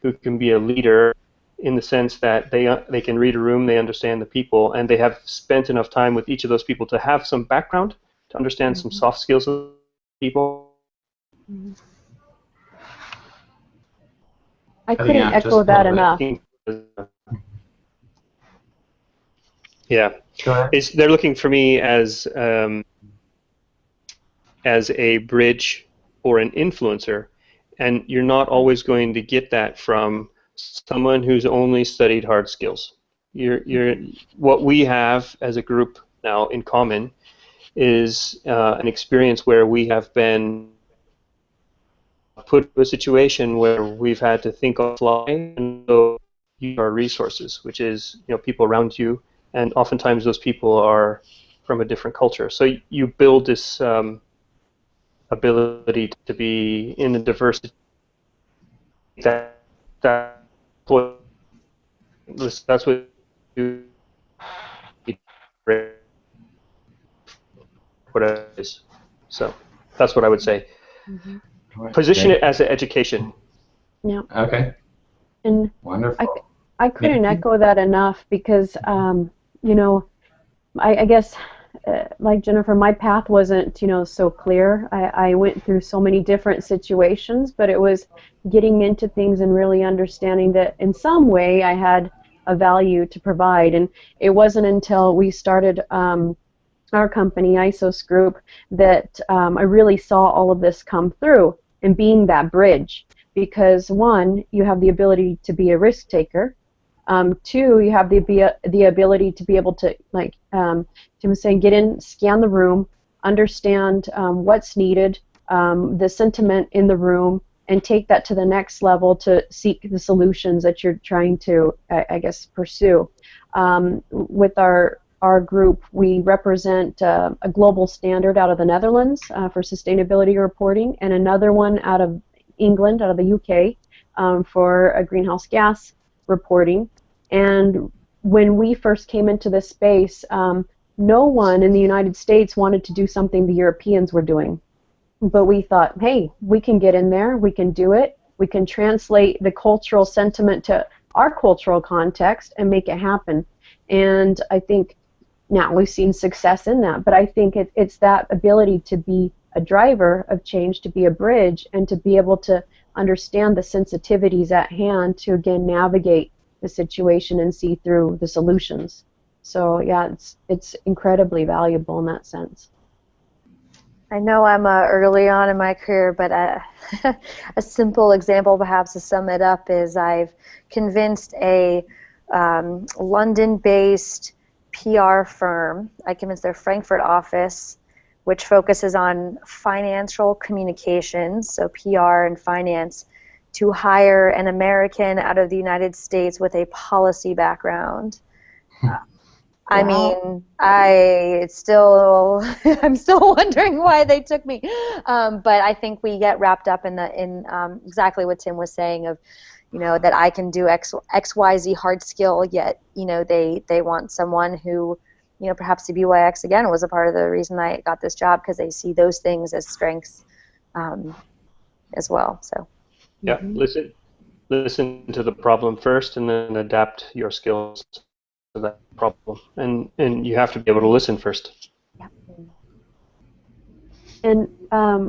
who can be a leader in the sense that they can read a room, they understand the people, and they have spent enough time with each of those people to have some background, to understand some soft skills of people. I couldn't echo that enough. Yeah, they're looking for me as a bridge or an influencer, and you're not always going to get that from someone who's only studied hard skills. What we have as a group now in common is an experience where we have been put in a situation where we've had to think on the fly and so use our resources, which is people around you, and oftentimes those people are from a different culture. So you build this ability to be in a diversity that's what you what it is. So that's what I would say. Position it as an education. Yeah. Okay. And wonderful. I couldn't echo that enough because, I guess, like Jennifer, my path wasn't, so clear. I went through so many different situations, but it was getting into things and really understanding that in some way I had a value to provide. And it wasn't until we started our company, ISOS Group, that I really saw all of this come through and being that bridge. Because one, you have the ability to be a risk taker. Two, you have the ability to be able to, like Tim was saying, get in, scan the room, understand what's needed, the sentiment in the room, and take that to the next level to seek the solutions that you're trying to, I guess, pursue. With our group, we represent a global standard out of the Netherlands for sustainability reporting, and another one out of England, out of the UK, for a greenhouse gas reporting. And when we first came into this space, no one in the United States wanted to do something the Europeans were doing. But we thought, hey, we can get in there, we can do it, we can translate the cultural sentiment to our cultural context and make it happen. And I think now we've seen success in that, but I think it's that ability to be a driver of change, to be a bridge, and to be able to understand the sensitivities at hand to, again, navigate the situation and see through the solutions. So yeah, it's incredibly valuable in that sense. I know I'm early on in my career, but a simple example perhaps to sum it up is I've convinced a London-based PR firm, I convinced their Frankfurt office, which focuses on financial communications, so PR and finance, to hire an American out of the United States with a policy background. I mean, I'm still wondering why they took me, but I think we get wrapped up in exactly what Tim was saying of, that I can do XYZ hard skill, yet they want someone who, perhaps CBYX again was a part of the reason I got this job, because they see those things as strengths as well. So. Yeah, listen to the problem first, and then adapt your skills to that problem. And you have to be able to listen first. Yeah. And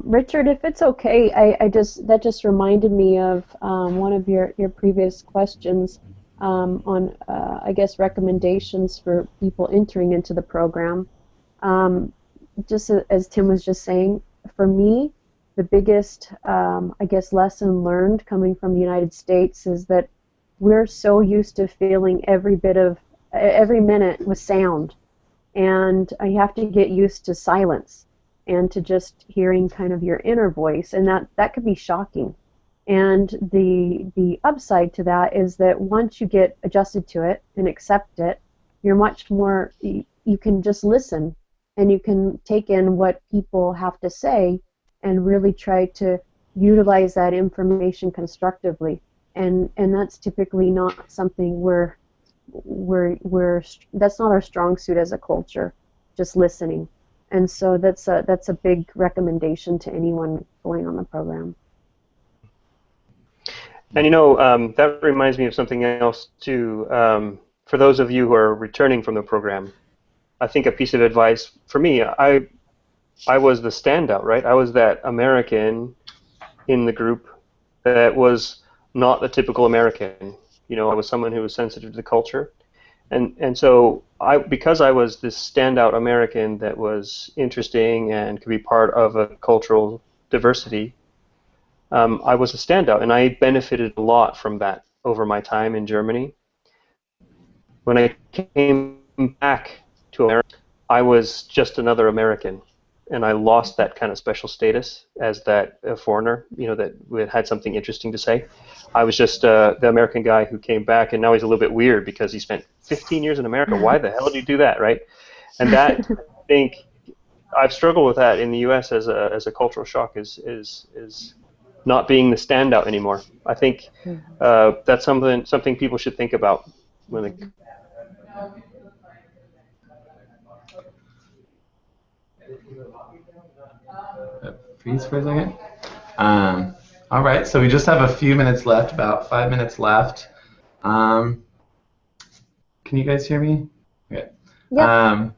Richard, if it's okay, that just reminded me of one of your previous questions on I guess recommendations for people entering into the program. Just as Tim was just saying, for me, the biggest, I guess, lesson learned coming from the United States is that we're so used to filling every minute with sound, and you have to get used to silence and to just hearing kind of your inner voice, and that could be shocking. And the upside to that is that once you get adjusted to it and accept it, you're much more, you can just listen, and you can take in what people have to say and really try to utilize that information constructively. And that's typically not something that's not our strong suit as a culture, just listening. And so that's a big recommendation to anyone going on the program. And that reminds me of something else too. For those of you who are returning from the program, I think a piece of advice for me, I was the standout, right? I was that American in the group that was not the typical American. I was someone who was sensitive to the culture. And so because I was this standout American that was interesting and could be part of a cultural diversity, I was a standout, and I benefited a lot from that over my time in Germany. When I came back to America, I was just another American, and I lost that kind of special status as that foreigner, that had something interesting to say. I was just the American guy who came back, and now he's a little bit weird because he spent 15 years in America. Why the hell did you do that, right? And that, I think, I've struggled with that in the U.S. as a cultural shock is not being the standout anymore. I think that's something people should think about when they. Freeze for a second. All right, so we just have a few minutes left, about 5 minutes left. Can you guys hear me? Okay. Yeah.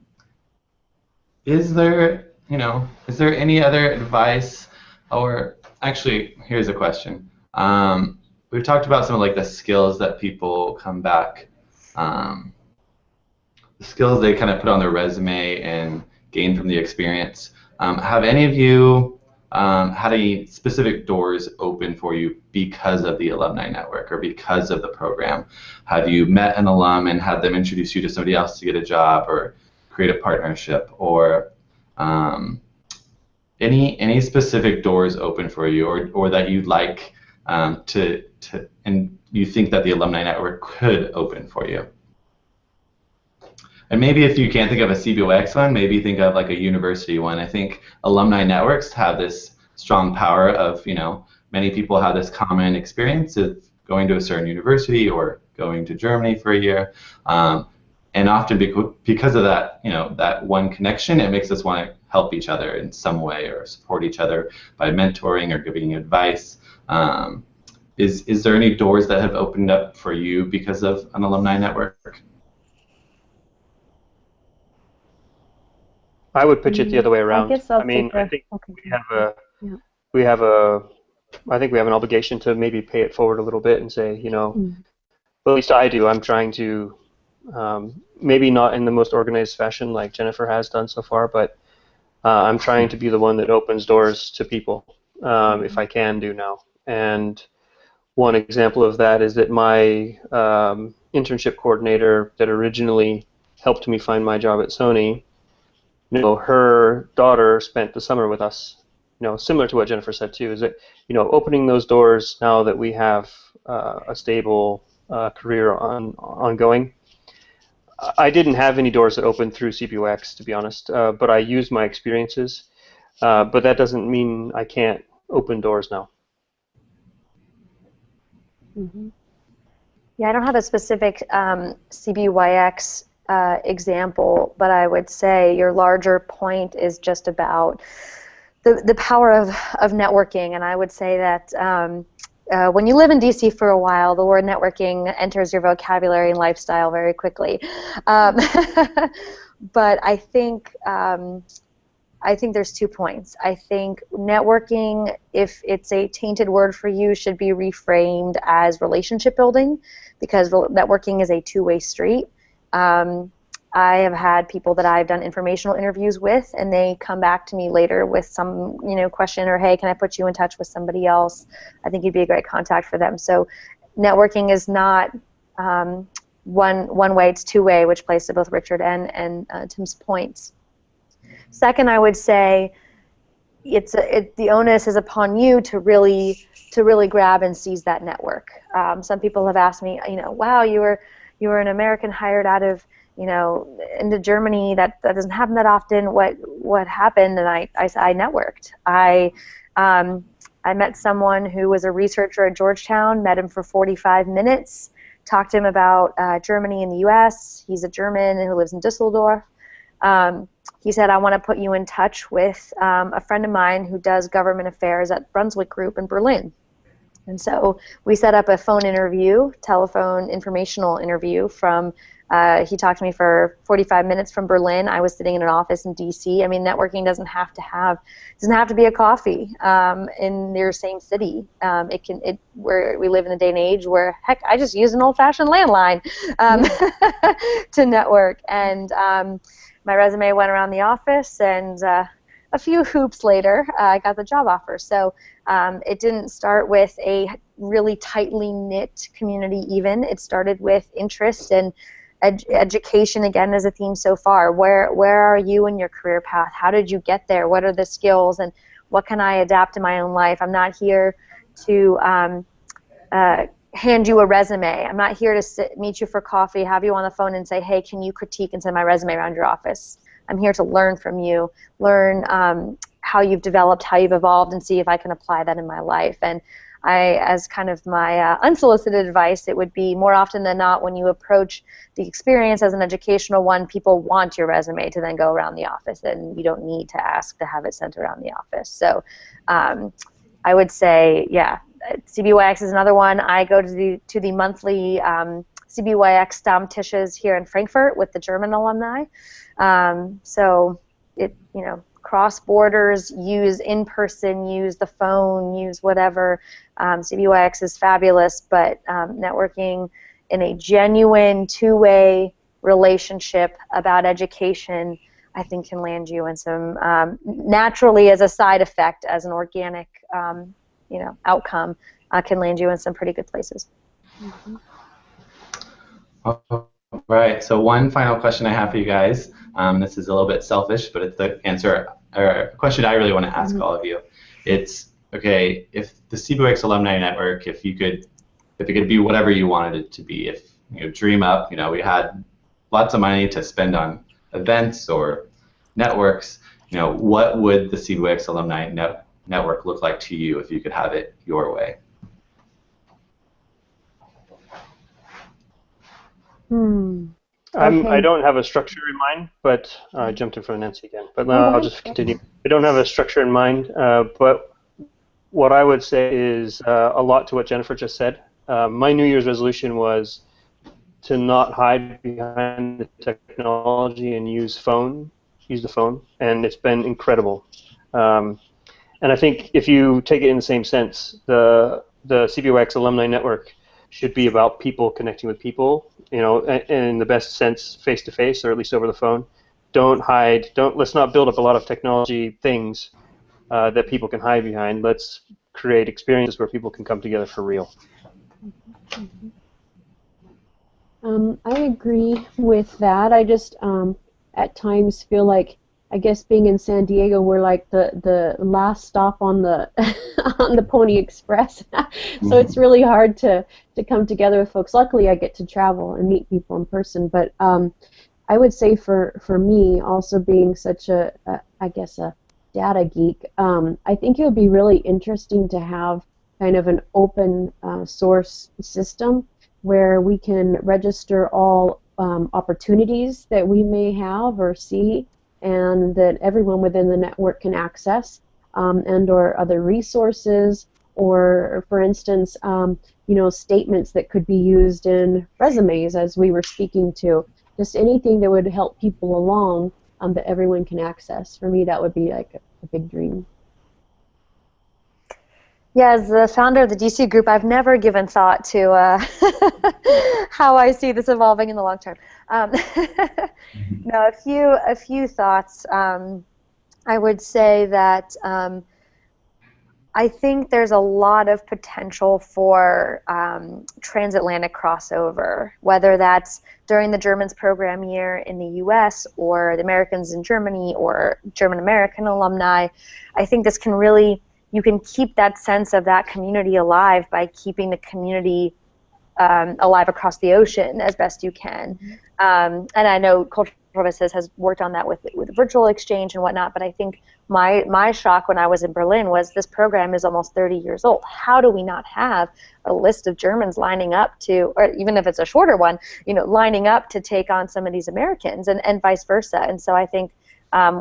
Is there any other advice, or actually, here's a question. We've talked about some of the skills that people come back, the skills they kind of put on their resume and gain from the experience. Have any of you had any specific doors open for you because of the alumni network or because of the program? Have you met an alum and had them introduce you to somebody else to get a job or create a partnership, or any specific doors open for you, or that you'd like to and you think that the alumni network could open for you? And maybe if you can't think of a CBYX one, maybe think of a university one. I think alumni networks have this strong power of, many people have this common experience of going to a certain university or going to Germany for a year. And often because of that, that one connection, it makes us want to help each other in some way or support each other by mentoring or giving advice. Is there any doors that have opened up for you because of an alumni network? I would pitch it the other way around. I think we have an obligation to maybe pay it forward a little bit and say, well, at least I do. I'm trying to, maybe not in the most organized fashion like Jennifer has done so far, but I'm trying to be the one that opens doors to people, if I can do now. And one example of that is that my internship coordinator that originally helped me find my job at Sony, her daughter spent the summer with us. Similar to what Jennifer said too, is that opening those doors now that we have a stable career ongoing. I didn't have any doors that opened through CBYX, to be honest, but I used my experiences. But that doesn't mean I can't open doors now. Mm-hmm. Yeah, I don't have a specific CBYX example, but I would say your larger point is just about the power of networking, and I would say that when you live in DC for a while, the word networking enters your vocabulary and lifestyle very quickly. But I think there's 2 points. I think networking, if it's a tainted word for you, should be reframed as relationship building, because networking is a two-way street. I have had people that I've done informational interviews with, and they come back to me later with some, question, or hey, can I put you in touch with somebody else? I think you'd be a great contact for them. So networking is not one way; it's two-way, which plays to both Richard and Tim's points. Second, I would say the onus is upon you to really grab and seize that network. Some people have asked me, wow, you were an American hired out of into Germany. That doesn't happen that often. What happened? And I networked. I met someone who was a researcher at Georgetown. Met him for 45 minutes. Talked to him about Germany and the U.S. He's a German who lives in Düsseldorf. He said, I want to put you in touch with a friend of mine who does government affairs at Brunswick Group in Berlin. And so we set up a phone interview, telephone informational interview from, he talked to me for 45 minutes from Berlin. I was sitting in an office in D.C. I mean, networking doesn't have to be a coffee in your same city. Where we live in a day and age where, heck, I just use an old-fashioned landline to network. And my resume went around the office, and a few hoops later, I got the job offer. So it didn't start with a really tightly knit community even. It started with interest and education, again, as a theme so far. Where are you in your career path? How did you get there? What are the skills, and what can I adapt in my own life? I'm not here to hand you a resume. I'm not here to meet you for coffee, have you on the phone, and say, hey, can you critique and send my resume around your office? I'm here to learn from you, learn how you've developed, how you've evolved, and see if I can apply that in my life. And as kind of my unsolicited advice, it would be more often than not when you approach the experience as an educational one, people want your resume to then go around the office, and you don't need to ask to have it sent around the office. So I would say, yeah, CBYX is another one. I go to the monthly CBYX Stammtisches here in Frankfurt with the German alumni. So it, cross borders, use in person, use the phone, use whatever. CBYX is fabulous, but networking in a genuine two-way relationship about education, I think, can land you in some naturally, as a side effect, as an organic outcome, can land you in some pretty good places. Mm-hmm. All right, so one final question I have for you guys. This is a little bit selfish, but it's the answer or a question I really want to ask all of you. It's, okay, if the CBYX Alumni Network, if it could be whatever you wanted it to be, if dream up, we had lots of money to spend on events or networks, what would the CBYX Alumni Network look like to you if you could have it your way? Okay. I don't have a structure in mind, but I jumped in front of Nancy again. But I'll just continue. I don't have a structure in mind, but what I would say is a lot to what Jennifer just said. My New Year's resolution was to not hide behind the technology and use the phone, and it's been incredible. And I think if you take it in the same sense, the CBYX Alumni Network should be about people connecting with people, in the best sense, face to face, or at least over the phone. Let's not build up a lot of technology things that people can hide behind. Let's create experiences where people can come together for real. I agree with that. I just at times feel like, I guess being in San Diego, we're like the last stop on the on the Pony Express. So it's really hard to come together with folks. Luckily, I get to travel and meet people in person. But I would say for me, also being such a data geek, I think it would be really interesting to have kind of an open source system where we can register all opportunities that we may have or see, and that everyone within the network can access, and or other resources, or for instance, statements that could be used in resumes, as we were speaking to. Just anything that would help people along that everyone can access. For me, that would be like a big dream. Yeah, as the founder of the DC group, I've never given thought to how I see this evolving in the long term. No, a few thoughts. I would say that I think there's a lot of potential for transatlantic crossover, whether that's during the Germans program year in the U.S. or the Americans in Germany or German-American alumni. I think this can really, you can keep that sense of that community alive by keeping the community alive across the ocean as best you can. And I know Cultural Services has worked on that with virtual exchange and whatnot, but I think my shock when I was in Berlin was this program is almost 30 years old. How do we not have a list of Germans lining up to, or even if it's a shorter one, lining up to take on some of these Americans and vice versa? And so I think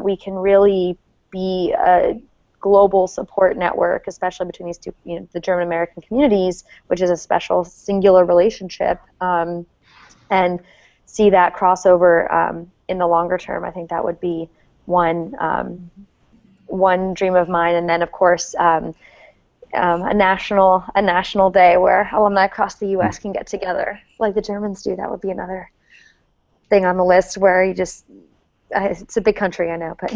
we can really be a global support network, especially between these two, the German-American communities, which is a special singular relationship, and see that crossover in the longer term. I think that would be one dream of mine, and then of course a national day where alumni across the U.S. can get together like the Germans do. That would be another thing on the list where you just. It's a big country, I know, but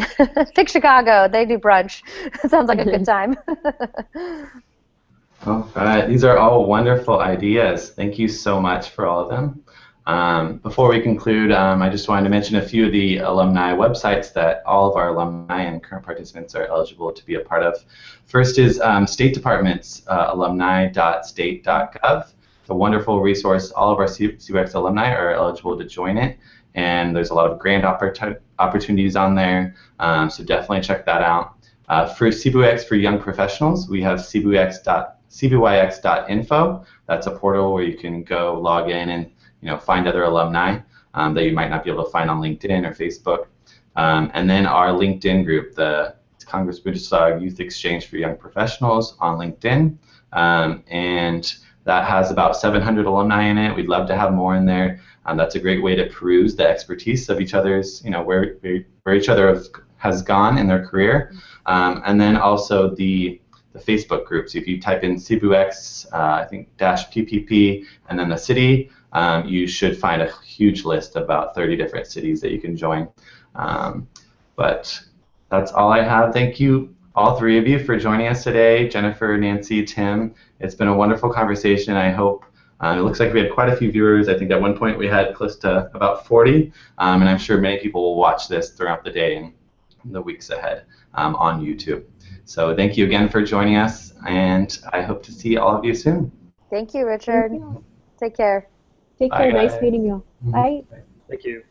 pick Chicago. They do brunch. Sounds like a good time. All right. These are all wonderful ideas. Thank you so much for all of them. Before we conclude, I just wanted to mention a few of the alumni websites that all of our alumni and current participants are eligible to be a part of. First is State Department's alumni.state.gov. It's a wonderful resource. All of our CBYX alumni are eligible to join it. And there's a lot of grant opportunities on there, so definitely check that out. For CBYX for young professionals, we have CBYX.info. That's a portal where you can go log in and find other alumni that you might not be able to find on LinkedIn or Facebook. And then our LinkedIn group, the Congress-Bundestag Youth Exchange for Young Professionals on LinkedIn, and that has about 700 alumni in it. We'd love to have more in there. That's a great way to peruse the expertise of each other's, where each other has gone in their career. And then also the Facebook group. So if you type in CBYX, I think -PPP, and then the city, you should find a huge list of about 30 different cities that you can join. But that's all I have. Thank you, all three of you, for joining us today. Jennifer, Nancy, Tim. It's been a wonderful conversation. I hope. It looks like we had quite a few viewers. I think at one point we had close to about 40, and I'm sure many people will watch this throughout the day and the weeks ahead on YouTube. So thank you again for joining us, and I hope to see all of you soon. Thank you, Richard. Thank you. Take care. Take Bye, care. guys. Nice meeting you. Bye. Thank you.